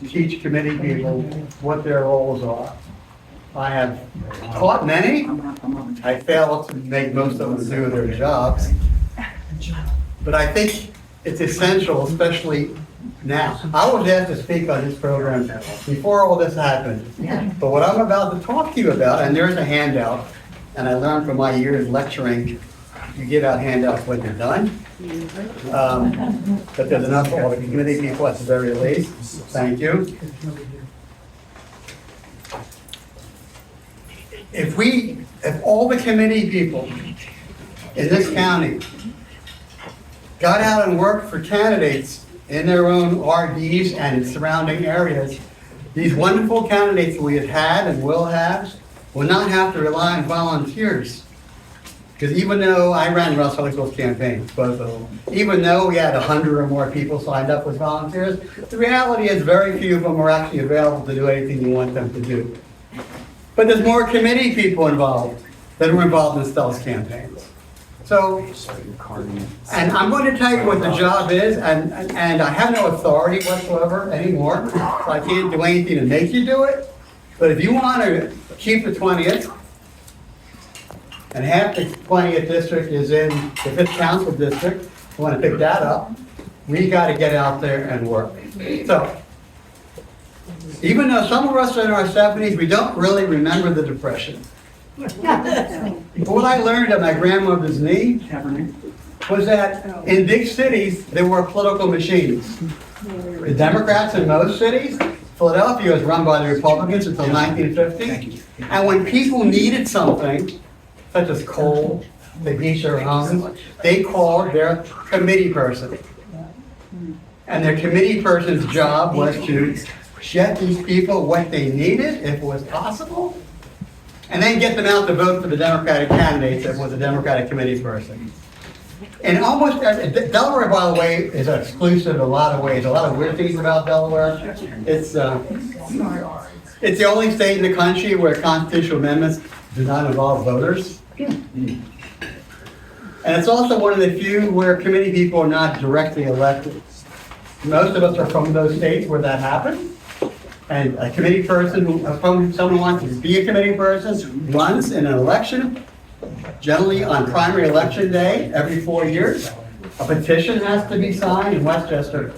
teach committee people what their roles are. I have taught many. I failed to make most of them do their jobs. But I think it's essential, especially now. I was asked to speak on this program before all this happened. But what I'm about to talk to you about, and there's a handout, and I learned from my years lecturing, you give out handouts when you're done. But there's enough for all the committee people at the very least. Thank you. If all the committee people in this county got out and worked for candidates in their own RDs and surrounding areas, these wonderful candidates we have had and will have will not have to rely on volunteers. Because even though I ran Russ Holley's campaigns, both of them, even though we had 100 or more people signed up as volunteers, the reality is very few of them are actually available to do anything you want them to do. But there's more committee people involved than were involved in Stella's campaigns. So, and I'm going to tell you what the job is, and I have no authority whatsoever anymore, so I can't do anything to make you do it. But if you want to keep the 20th, and half the 20th district is in the 5th council district, you want to pick that up, we got to get out there and work. So, even though some of us are in our 70s, we don't really remember the Depression. But what I learned at my grandmother's knee was that in big cities, there were political machines. The Democrats in most cities, Philadelphia was run by the Republicans until 1950. And when people needed something, such as coal, to heat their homes, they called their committee person. And their committee person's job was to get these people what they needed, if it was possible, and then get them out to vote for the Democratic candidates if it was a Democratic committee person. And almost, Delaware, by the way, is exclusive in a lot of ways. A lot of weird things about Delaware. It's the only state in the country where constitutional amendments do not involve voters. And it's also one of the few where committee people are not directly elected. Most of us are from those states where that happened. And a committee person, someone who wants to be a committee person, runs in an election, generally on primary election day, every 4 years. A petition has to be signed in Westchester,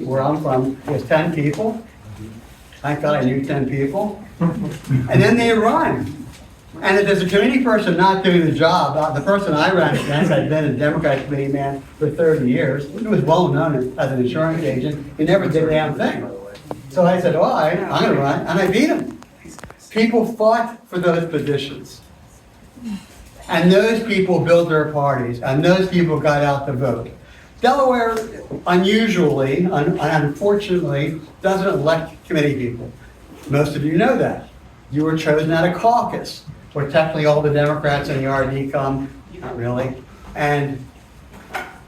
where I'm from, there's 10 people. Thank God I knew 10 people. And then they run. And if there's a committee person not doing the job, the person I ran against, I'd been a Democratic committee man for 30 years. He was well known as an insurance agent. He never did a damn thing. So I said, all right, I'm going to run, and I beat him. People fought for those positions. And those people built their parties, and those people got out to vote. Delaware, unusually, unfortunately, doesn't elect committee people. Most of you know that. You were chosen at a caucus, where technically all the Democrats in the RD come, not really, and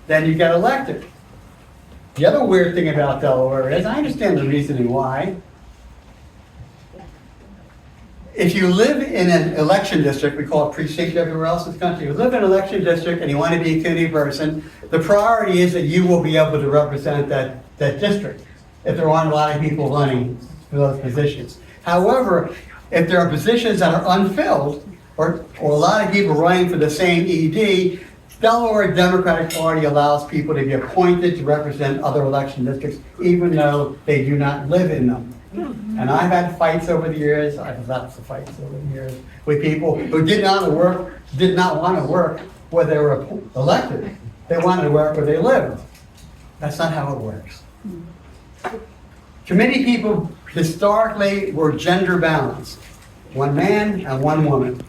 then you get elected. The other weird thing about Delaware is, I understand the reasoning why. If you live in an election district, we call it precinct everywhere else in the country, you live in an election district and you want to be a committee person, the priority is that you will be able to represent that district if there aren't a lot of people running for those positions. However, if there are positions that are unfilled, or a lot of people running for the same ED, Delaware Democratic Party allows people to be appointed to represent other election districts, even though they do not live in them. And I've had fights over the years, I've had lots of fights over the years, with people who did not want to work where they were elected. They wanted to work where they lived. That's not how it works. Committee people historically were gender balanced, one man and one woman.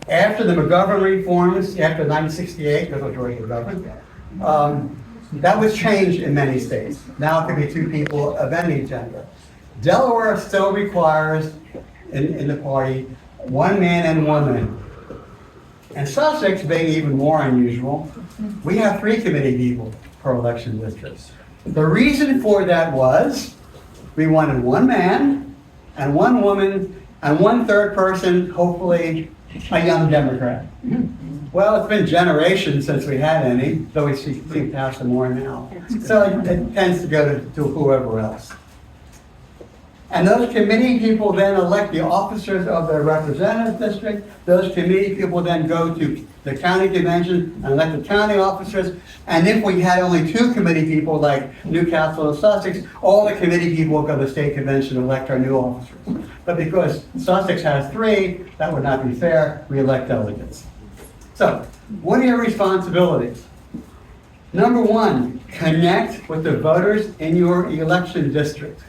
After the McGovern reforms, after 1968, because of George McGovern, that was changed in many states. Now it could be two people of any gender. Delaware still requires, in the party, one man and one woman. And Sussex, being even more unusual, we have 3 committee people per election district. The reason for that was we wanted one man and one woman and one third person, hopefully a young Democrat. Well, it's been generations since we had any, though we seem to have some more now. So it tends to go to whoever else. And those committee people then elect the officers of their representative district. Those committee people then go to the county convention and elect the county officers. And if we had only 2 committee people like Newcastle and Sussex, all the committee people go to the state convention and elect our new officers. But because Sussex has 3, that would not be fair. We elect delegates. So, what are your responsibilities? Number 1, connect with the voters in your election district.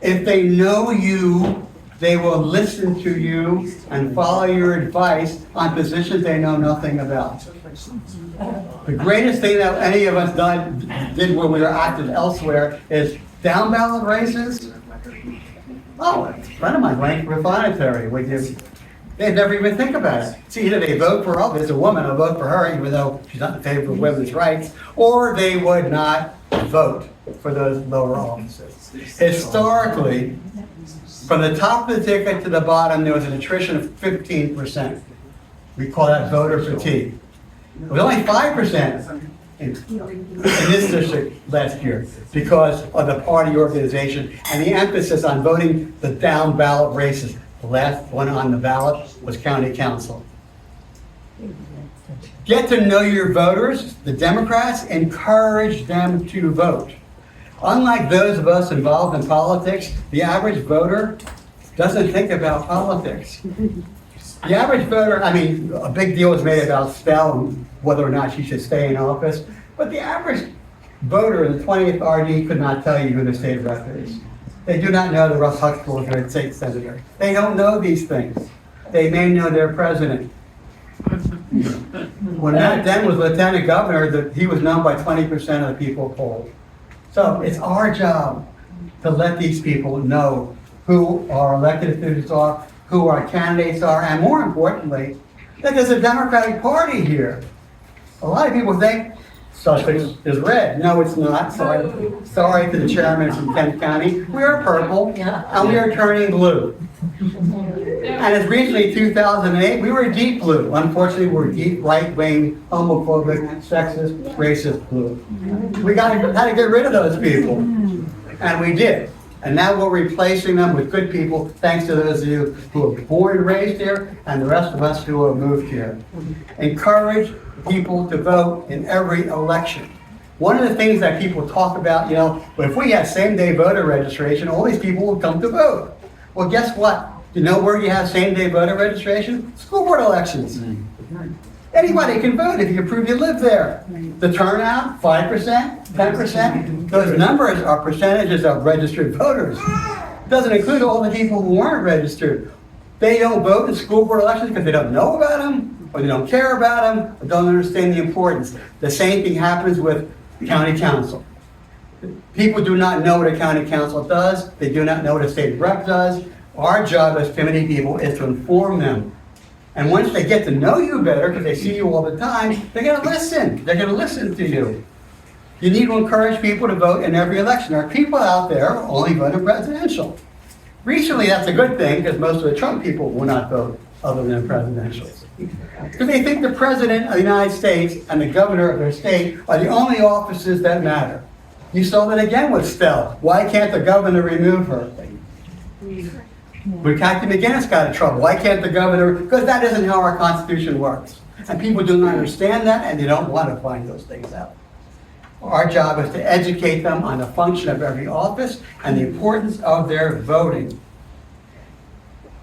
If they know you, they will listen to you and follow your advice on positions they know nothing about. The greatest thing that any of us did when we were active elsewhere is down ballot races. Oh, a friend of mine ran for refinery. They never even think about it. See, either they vote for, there's a woman, I'll vote for her, even though she's not in favor of women's rights, or they would not vote for those lower offices. Historically, from the top of the ticket to the bottom, there was an attrition of 15%. We call that voter fatigue. It was only 5% in this district last year because of the party organization and the emphasis on voting the down ballot races. The last one on the ballot was county council. Get to know your voters. The Democrats encourage them to vote. Unlike those of us involved in politics, the average voter doesn't think about politics. The average voter, a big deal was made about Stell and whether or not she should stay in office, but the average voter in the 20th RD could not tell you who the state rep is. They do not know the Russ Huxtable is their state senator. They don't know these things. They may know their president. When Matt Dent was lieutenant governor, he was known by 20% of the people polled. So it's our job to let these people know who our elected officials are, who our candidates are, and more importantly, that there's a Democratic Party here. A lot of people think Sussex is red. No, it's not. Sorry to the chairman from Kent County. We are purple, and we are turning blue. And as recently 2008, we were deep blue. Unfortunately, we're deep right-wing, homophobic, sexist, racist blue. We had to get rid of those people, and we did. And now we're replacing them with good people, thanks to those of you who are born and raised here, and the rest of us who have moved here. Encourage people to vote in every election. One of the things that people talk about, if we had same-day voter registration, all these people would come to vote. Well, guess what? You know where you have same-day voter registration? School board elections. Anybody can vote if you prove you live there. The turnout, 5%, 10%, those numbers are percentages of registered voters. It doesn't include all the people who weren't registered. They don't vote in school board elections because they don't know about them, or they don't care about them, or don't understand the importance. The same thing happens with county council. People do not know what a county council does. They do not know what a state rep does. Our job as committee people is to inform them. And once they get to know you better, because they see you all the time, they're going to listen. They're going to listen to you. You need to encourage people to vote in every election. There are people out there who only vote in presidential. Recently, that's a good thing, because most of the Trump people will not vote other than presidential. Because they think the president of the United States and the governor of their state are the only offices that matter. You saw that again with Stell. Why can't the governor remove her? When Kathy McGinnis got in trouble, why can't the governor? Because that isn't how our Constitution works. And people do not understand that, and they don't want to find those things out. Our job is to educate them on the function of every office and the importance of their voting.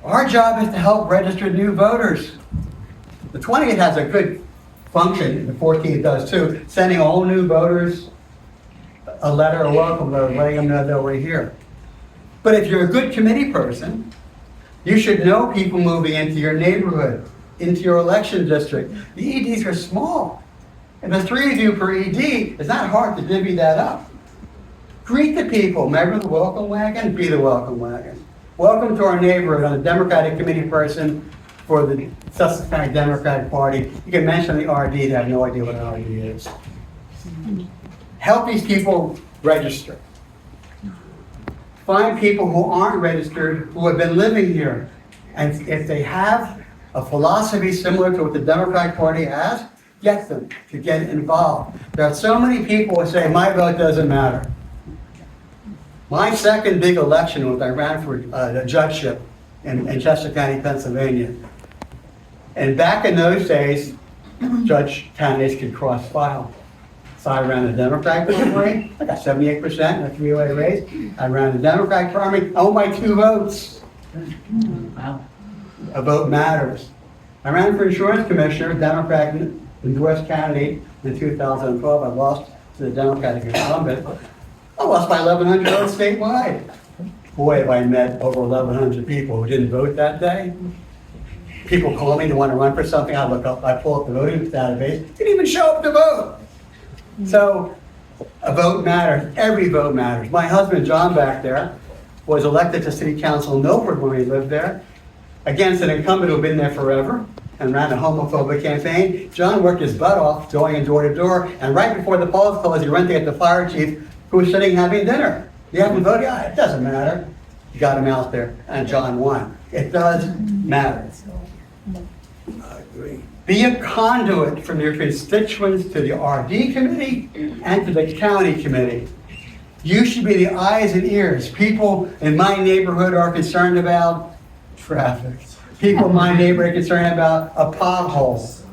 Our job is to help register new voters. The 20th has a good function, the 14th does too, sending all new voters a letter, a welcome letter, letting them know that we're here. But if you're a good committee person, you should know people moving into your neighborhood, into your election district. The EDs are small. If there's 3 of you per ED, it's not hard to divvy that up. Greet the people. Remember the welcome wagon? Be the welcome wagon. Welcome to our neighborhood. I'm a Democratic committee person for the Sussex County Democratic Party. You can mention the RD, they have no idea what an RD is. Help these people register. Find people who aren't registered, who have been living here. And if they have a philosophy similar to what the Democratic Party has, get them to get involved. There are so many people who say, my vote doesn't matter. My second big election was I ran for the judgeship in Chester County, Pennsylvania. And back in those days, judge candidates could cross file. So I ran the Democratic primary. I got 78% in a three-way race. I ran the Democratic primary. I won by 2 votes. Wow. A vote matters. I ran for insurance commissioner, Democratic endorsed candidate in 2012. I lost to the Democratic incumbent. I lost by 1,100 votes statewide. Boy, have I met over 1,100 people who didn't vote that day. People call me to want to run for something. I pull up the voting database. Didn't even show up to vote. So a vote matters. Every vote matters. My husband, John, back there, was elected to city council in Milford when we lived there, against an incumbent who had been there forever and ran a homophobic campaign. John worked his butt off going door to door, and right before the polls closed, he went to get the fire chief who was sitting having dinner. You haven't voted? Yeah, it doesn't matter. You got him out there, and John won. It does matter. I agree. Be a conduit from your constituents to the RD committee and to the county committee. You should be the eyes and ears. People in my neighborhood are concerned about traffic. People in my neighborhood are concerned about a pothole.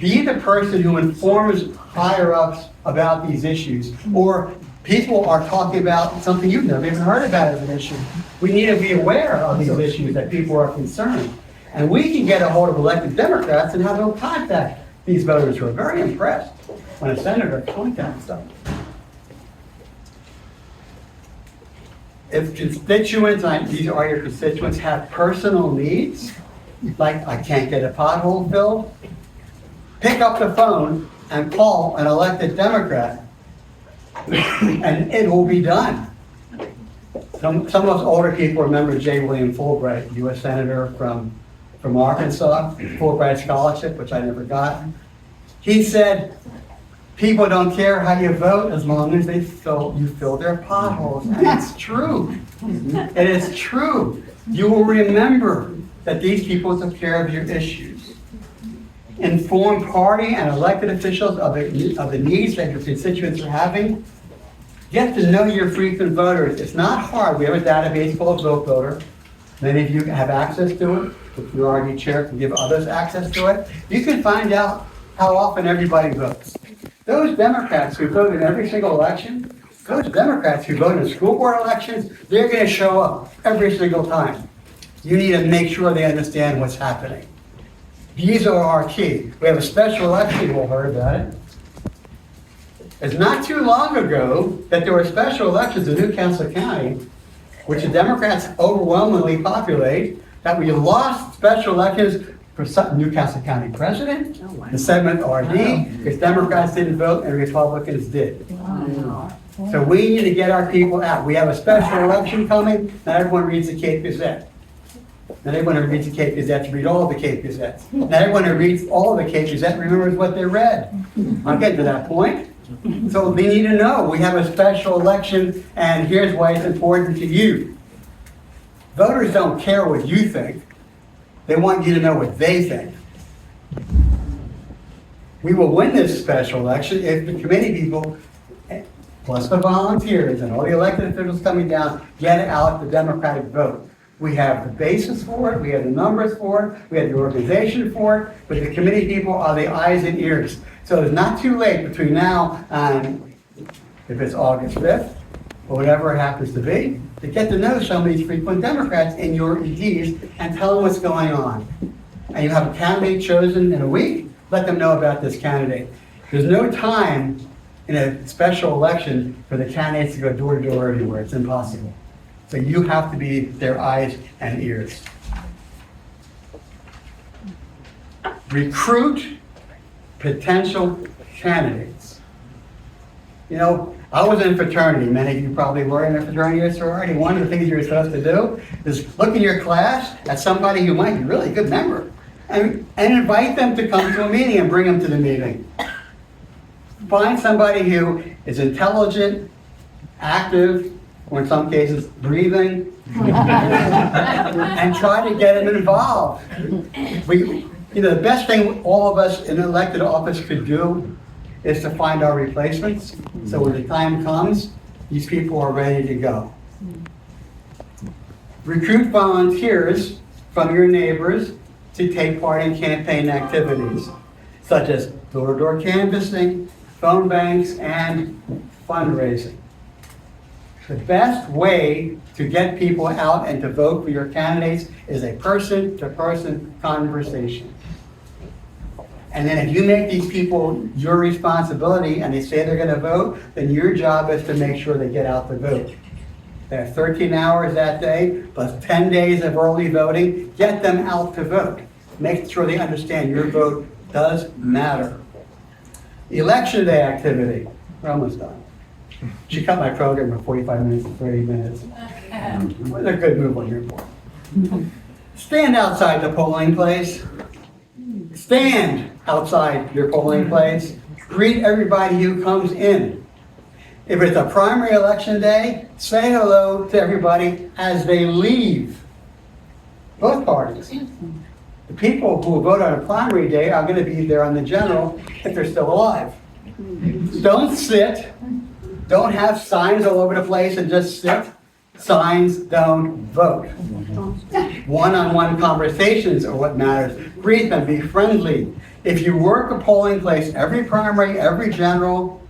Be the person who informs higher ups about these issues. Or people are talking about something you've never even heard about as an issue. We need to be aware of these issues that people are concerned. And we can get a hold of elected Democrats and have them contact these voters who are very impressed when a senator contacts them. If constituents, these are your constituents, have personal needs, like I can't get a pothole filled, pick up the phone and call an elected Democrat, and it will be done. Some of us older people remember J. William Fulbright, U.S. Senator from Arkansas, Fulbright Scholarship, which I never got. He said, people don't care how you vote as long as you fill their potholes. And it's true. It is true. You will remember that these people took care of your issues. Inform party and elected officials of the needs that your constituents are having. Get to know your frequent voters. It's not hard. We have a database called Vote Voter. Many of you have access to it. If your RD chair can give others access to it, you can find out how often everybody votes. Those Democrats who vote in every single election, those Democrats who vote in school board elections, they're going to show up every single time. You need to make sure they understand what's happening. These are our key. We have a special election, you all heard about it. It's not too long ago that there were special elections in Newcastle County, which the Democrats overwhelmingly populate, that we lost special elections for Newcastle County president, the 7th RD, because Democrats didn't vote and Republicans did. So we need to get our people out. We have a special election coming. Not everyone reads the Cape Gazette. Not everyone who reads the Cape Gazette reads all of the Cape Gazettes. Not everyone who reads all of the Cape Gazette remembers what they read. I'm getting to that point. So they need to know we have a special election, and here's why it's important to you. Voters don't care what you think. They want you to know what they think. We will win this special election if the committee people, plus the volunteers and all the elected officials coming down, get out the Democratic vote. We have the basis for it, we have the numbers for it, we have the organization for it, but the committee people are the eyes and ears. So it's not too late between now and, if it's August 5th, or whatever it happens to be, to get to know some of these frequent Democrats in your EDs and tell them what's going on. And you have a candidate chosen in a week, let them know about this candidate. There's no time in a special election for the candidates to go door to door everywhere. It's impossible. So you have to be their eyes and ears. Recruit potential candidates. You know, I was in a fraternity. Many of you probably were in a fraternity or sorority. One of the things you're supposed to do is look in your class at somebody who might be a really good member and invite them to come to a meeting and bring them to the meeting. Find somebody who is intelligent, active, or in some cases, breathing, and try to get them involved. The best thing all of us in elected office could do is to find our replacements. So when the time comes, these people are ready to go. Recruit volunteers from your neighbors to take part in campaign activities, such as door-to-door canvassing, phone banks, and fundraising. The best way to get people out and to vote for your candidates is a person-to-person conversation. And then if you make these people your responsibility and they say they're gonna vote, then your job is to make sure they get out to vote. They have 13 hours that day, plus 10 days of early voting. Get them out to vote. Make sure they understand your vote does matter. Election day activity. We're almost done. She cut my program from 45 minutes to 30 minutes. What's a good move on your part? Stand outside the polling place. Stand outside your polling place. Greet everybody who comes in. If it's a primary election day, say hello to everybody as they leave. Both parties. The people who will vote on a primary day are going to be there on the general if they're still alive. Don't sit. Don't have signs all over the place and just sit. Signs don't vote. One-on-one conversations are what matters. Greet them, be friendly. If you work a polling place, every primary, every general,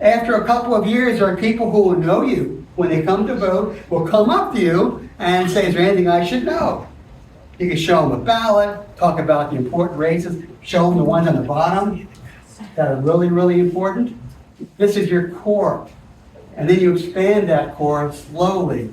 after a couple of years, there are people who will know you. When they come to vote, will come up to you and say, is there anything I should know? You can show them a ballot, talk about the important races, show them the ones on the bottom that are really, really important. This is your core. And then you expand that core slowly.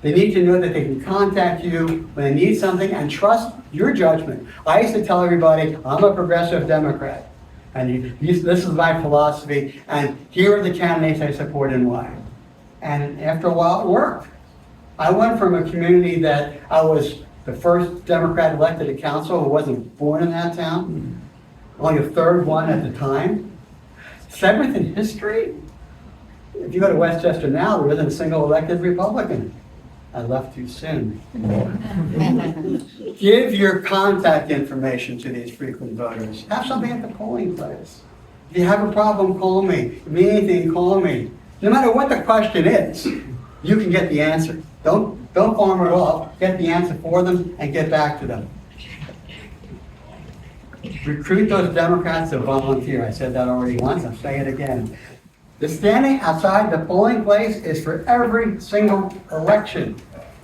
They need to know that they can contact you when they need something and trust your judgment. I used to tell everybody, I'm a progressive Democrat. And this is my philosophy, and here are the candidates I support and why. And after a while, it worked. I went from a community that I was the first Democrat elected to council who wasn't born in that town, only the third one at the time. Seventh in history. If you go to Westchester now, there isn't a single elected Republican. I left too soon. Give your contact information to these frequent voters. Have something at the polling place. If you have a problem, call me. If you need anything, call me. No matter what the question is, you can get the answer. Don't farm it off. Get the answer for them and get back to them. Recruit those Democrats to volunteer. I said that already once. I'll say it again. The standing outside the polling place is for every single election.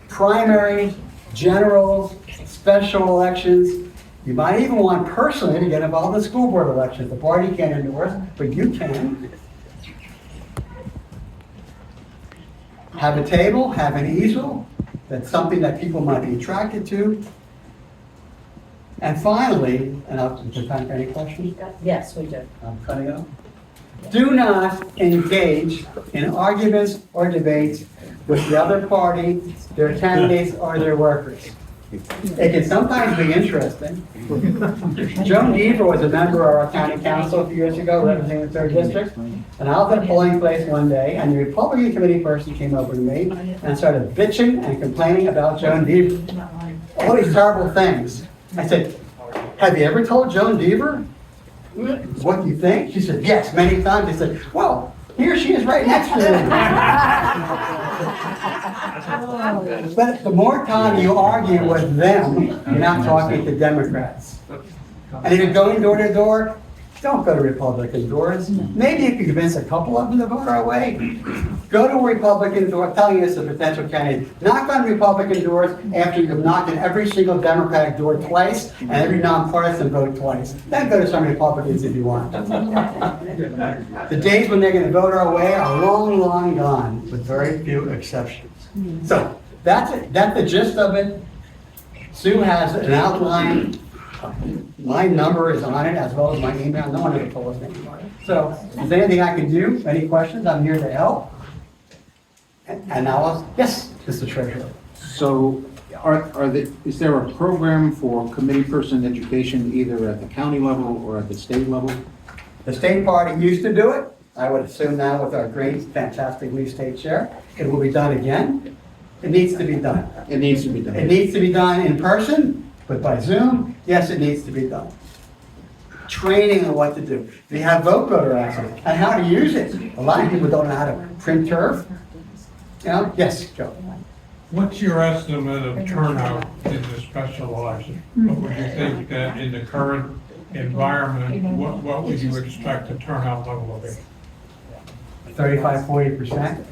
Primaries, generals, special elections. You might even want personally to get involved in school board elections. The party can't endorse, but you can. Have a table, have an easel. That's something that people might be attracted to. And finally, and I'll take time for any questions. Yes, we do. I'm cutting it off. Do not engage in arguments or debates with the other party, their candidates, or their workers. It can sometimes be interesting. Joan Deaver was a member of our county council a few years ago, representing the 3rd District. And I was at a polling place one day, and the Republican committee person came over to me and started bitching and complaining about Joan Deaver. All these terrible things. I said, have you ever told Joan Deaver what you think? She said, yes, many times. I said, well, here she is right next to me. But the more time you argue with them, you're not talking to Democrats. And if you're going door to door, don't go to Republican doors. Maybe if you convince a couple of them to vote our way, go to a Republican door, telling us a potential candidate. Knock on Republican doors after you've knocked on every single Democratic door twice and every nonpartisan vote twice. Then go to some Republicans if you want. The days when they're going to vote our way are long, long gone, with very few exceptions. So that's it. That's the gist of it. Sue has an outline. My number is on it, as well as my email. No one ever told us anything. So, is there anything I can do? Any questions? I'm here to help. And now, yes, Mr. Treasurer. So, is there a program for committee person education either at the county level or at the state level? The state party used to do it. I would assume now with our great, fantastic new state chair, it will be done again. It needs to be done. It needs to be done. It needs to be done in person. But by Zoom, yes, it needs to be done. Training on what to do. We have voter access and how to use it. A lot of people don't know how to print turf. Yeah, yes, Joe. What's your estimate of turnout in the special election? What would you think that in the current environment, what would you expect the turnout level to be? 35, 40%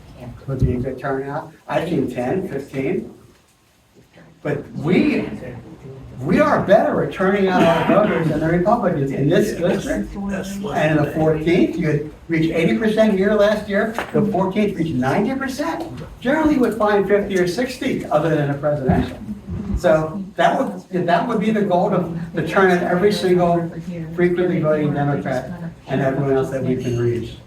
would be a good turnout. I've seen 10, 15. But we are better at turning out our voters than the Republicans in this district. And in the 14th, you had reached 80% here last year. The 14th reached 90%. Generally would find 50 or 60 other than a presidential. So that would be the goal to turn out every single frequently voting Democrat and everyone else that we can reach.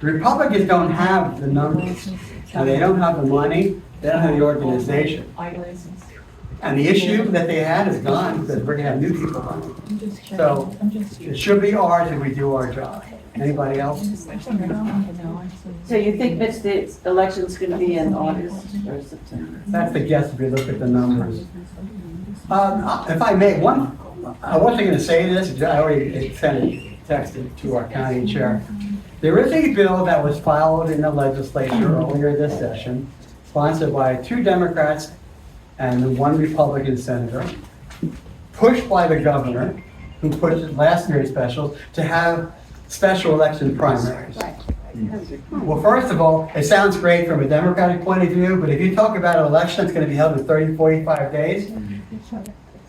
The Republicans don't have the numbers, and they don't have the money, they don't have the organization. And the issue that they had is gone because we're gonna have new people running. So it should be ours if we do our job. Anybody else? So you think, Mitch, the election's gonna be in August or September? That's the guess if you look at the numbers. If I may, I wasn't gonna say this, I already sent it, texted to our county chair. There is a bill that was filed in the legislature earlier this session, sponsored by 2 Democrats and 1 Republican senator, pushed by the governor, who pushed it last year's specials, to have special election primaries. Well, first of all, it sounds great from a Democratic point of view, but if you talk about an election that's going to be held in 30, 45 days,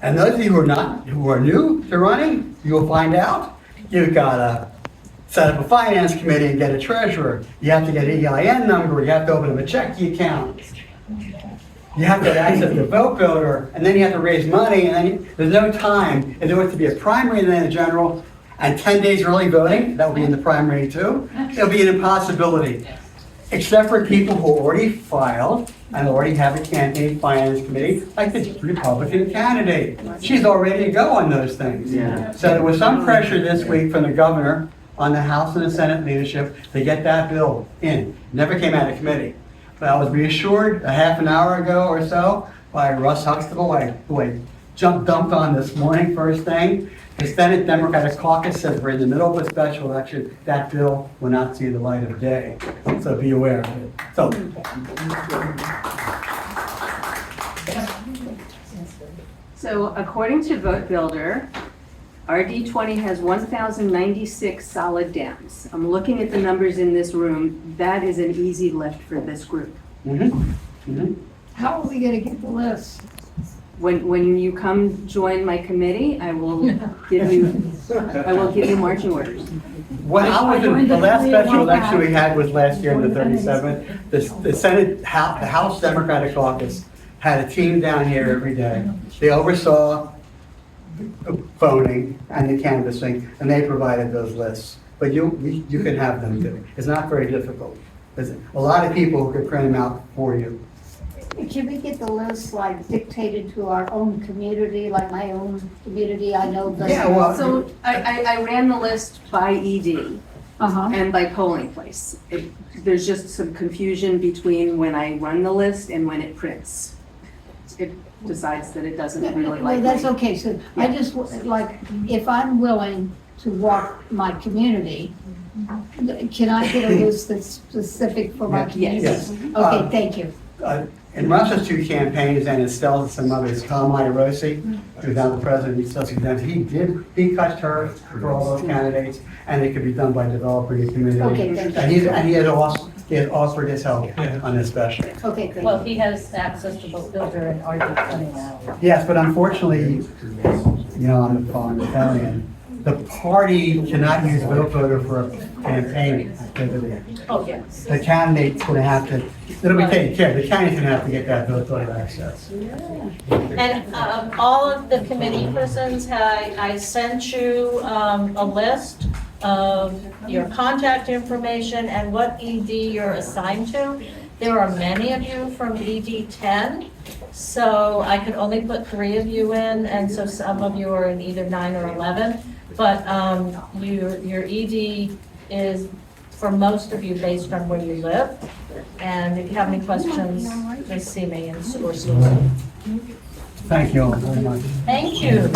and those of you who are new to running, you will find out you've got to set up a finance committee and get a treasurer. You have to get an EIN number. You have to open up a checking account. You have to have access to a vote builder, and then you have to raise money, and then there's no time. In order to be a primary and then a general, and 10 days early voting, that will be in the primary too, it'll be an impossibility. Except for people who already filed and already have a campaign finance committee, like the Republican candidate. She's all ready to go on those things. Yeah. So there was some pressure this week from the governor on the House and the Senate leadership to get that bill in. Never came out of committee. But I was reassured a half an hour ago or so by Russ Huxtable, who I dumped on this morning first thing. The Senate Democratic Caucus says we're in the middle of a special election. That bill will not see the light of day. So be aware of it. So, So according to Vote Builder, RD20 has 1,096 solid dams. I'm looking at the numbers in this room. That is an easy lift for this group. How are we gonna get the list? When you come join my committee, I will give you marching orders. when I was in the last special election we had was last year in the 37th, the Senate, the House Democratic Caucus had a team down here every day. They oversaw voting and the canvassing, and they provided those lists. But you can have them too. It's not very difficult. There's a lot of people who can print them out for you. Can we get the list like dictated to our own community, like my own community, I know the. Yeah, well- So I ran the list by ED Uh-huh, and by polling place. There's just some confusion between when I run the list and when it prints. It decides that it doesn't really well, like that's me. okay, so I just, like, if I'm willing to walk my community, can I get a list that's specific for my community? Yes. Okay, thank you. In Russ's 2 campaigns and Estelle's and some others, Tom Irosi, who's now the president, he touched her for all those candidates, and it could be done by developing a committee. Okay, thank you. And he had offered his help on this special. Okay, thank Well, you. he has access to both Builder and RD20 now. Yes, but unfortunately, I'm the phone Italian. The party cannot use vote voter for a campaign activity. Oh, yes. The candidate's gonna have to, it'll be taken care of, the candidate's gonna have to get that vote voter access. And all of the committee persons, I sent you a list of your contact information and what ED you're assigned to. There are many of you from ED 10, so I could only put 3 of you in, and so some of you are in either 9 or 11. But your ED is, for most of you, based on where you live. And if you have any questions, just see me or Susan. Thank you all very much. Thank you.